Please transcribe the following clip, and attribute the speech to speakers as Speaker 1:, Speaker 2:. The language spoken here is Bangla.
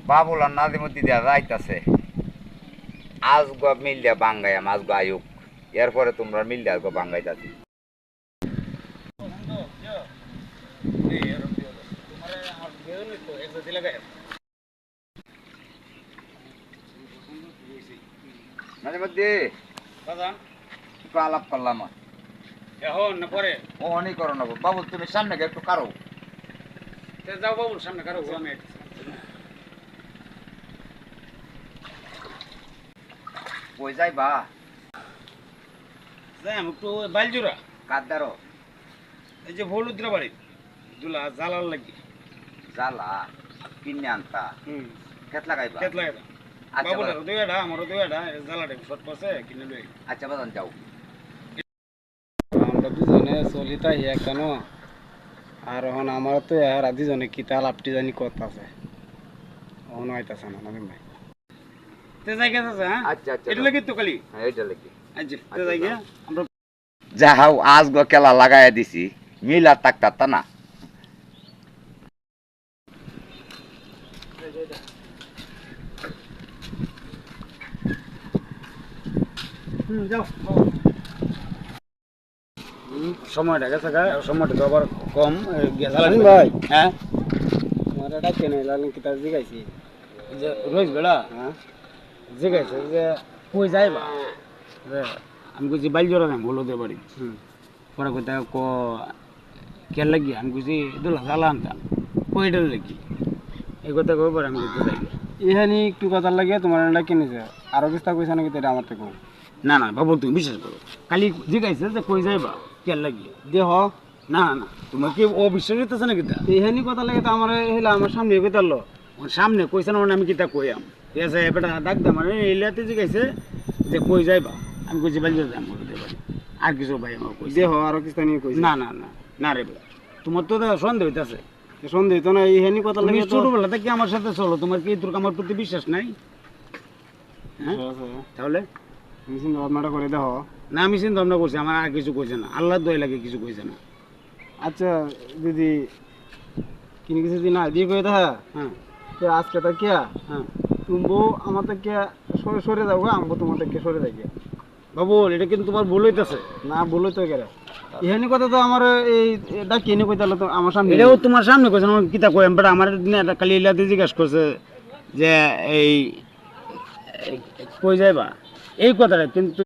Speaker 1: বাবুল আর নাজিমুদ্দি দিয়া যাইতাছে আজ গো মিল দিয়া বাঙ্গাইয়াম আজ গো আয়ুক এরপরে তোমরা মিল দিয়া গো বাঙ্গাইতাছি নাজিমুদ্দি একটু আলাপ করলাম
Speaker 2: এখন না পরে
Speaker 1: ও অনেক করো না বাবু তুমি সামনে গিয়ে একটু কারো
Speaker 2: যাও বাবুর সামনে কারো আমি
Speaker 1: কই যাইবা
Speaker 2: যাই আমি একটু বাইলজোড়া
Speaker 1: কাদারো
Speaker 2: এই যে হলুদ্রা বাড়ি দুলা জ্বালার লাগি
Speaker 1: জ্বালা কিনে আনতা খেত লাগাইবা
Speaker 2: খেত লাগে
Speaker 1: আচ্ছা
Speaker 2: বাবুর দুইটা আমারও দুইটা জ্বালাটা শর্ট পড়ছে কিনে লই
Speaker 1: আচ্ছা বাজান যাও
Speaker 2: আমরা দুজনে চলি তাই কেন আর এখন আমার তো আর দুজনে কিতা লাপটি জানি কথা আছে এখন হইতাছে না নবীন ভাই তে যাই গেছে হ্যাঁ
Speaker 1: আচ্ছা আচ্ছা
Speaker 2: এটা লাগি তো খালি
Speaker 1: হ্যাঁ এইটা লাগি
Speaker 2: আচ্ছা তে যাই গে আমরা
Speaker 1: যা হাও আজ গো কেলা লাগাইয়া দিছি মিল আর তাকতা না
Speaker 2: যাও সময়টা গেছে গা সময়টা তো আবার কম গেছে ভাই হ্যাঁ তোমার এটা কেনে লালিন কিতা জিগাইছি যে রোজ বেড়া হ্যাঁ জিগাইছে যে কই যাইবা যে আমি কইছি বাইলজোড়া নাম হলুদের বাড়ি পরে কইতা ক কে লাগি আমি কইছি দুলা জ্বালা আনতা কইটা লাগি এই কথা কই পরে আমি কইতে যাই এখানে একটু কথা লাগে তোমার এটা কিনেছে আরো কিস্তা কইছে নাকি এটা আমার থেকে না না বাবু তুমি বিশ্বাস করো কালি জিগাইছে যে কই যাইবা কে লাগি দেহ না না তোমার কি অবিশ্বাস হইতেছে নাকি এখানে কথা লাগে তো আমার হইলে আমার সামনে কইতালো সামনে কইছে না আমি কিতা কইয়াম ঠিক আছে বেটা ডাক দে মানে এইলাতে জিগাইছে যে কই যাইবা আমি কইছি বাইল যাই আমি বলতে পারি আর কিছু ভাই আমার কই দেহ আরো কিস্তা নিয়ে কইছে না না না না রে ভাই তোমার তো সন্দেহ হইতাছে সন্দেহ তো না এইখানে কথা লাগে ছোটবেলা থেকে আমার সাথে চলো তোমার কি তোর আমার প্রতি বিশ্বাস নাই হ্যাঁ তাহলে আমি চিন্তা ভাবনাটা করে দেখো না আমি চিন্তা ভাবনা করছি আমার আর কিছু কইছে না আল্লাহ দয়া লাগে কিছু কইছে না আচ্ছা দিদি কিনে কিছু দিন না দিয়ে কই দেখা হ্যাঁ আজকে তা কে হ্যাঁ তুমি আমার থেকে সরে যাও গা আমি তোমার থেকে সরে যাই বাবু এটা কিন্তু তোমার ভুল হইতেছে না ভুল হইতে গেলে এখানে কথা তো আমার এই এটা কিনে কইতে তো আমার সামনে এটাও তোমার সামনে কইছে আমার কিতা কই বাট আমার খালি এলাতে জিজ্ঞাসা করছে যে এই কই যাইবা এই কথাটা কিন্তু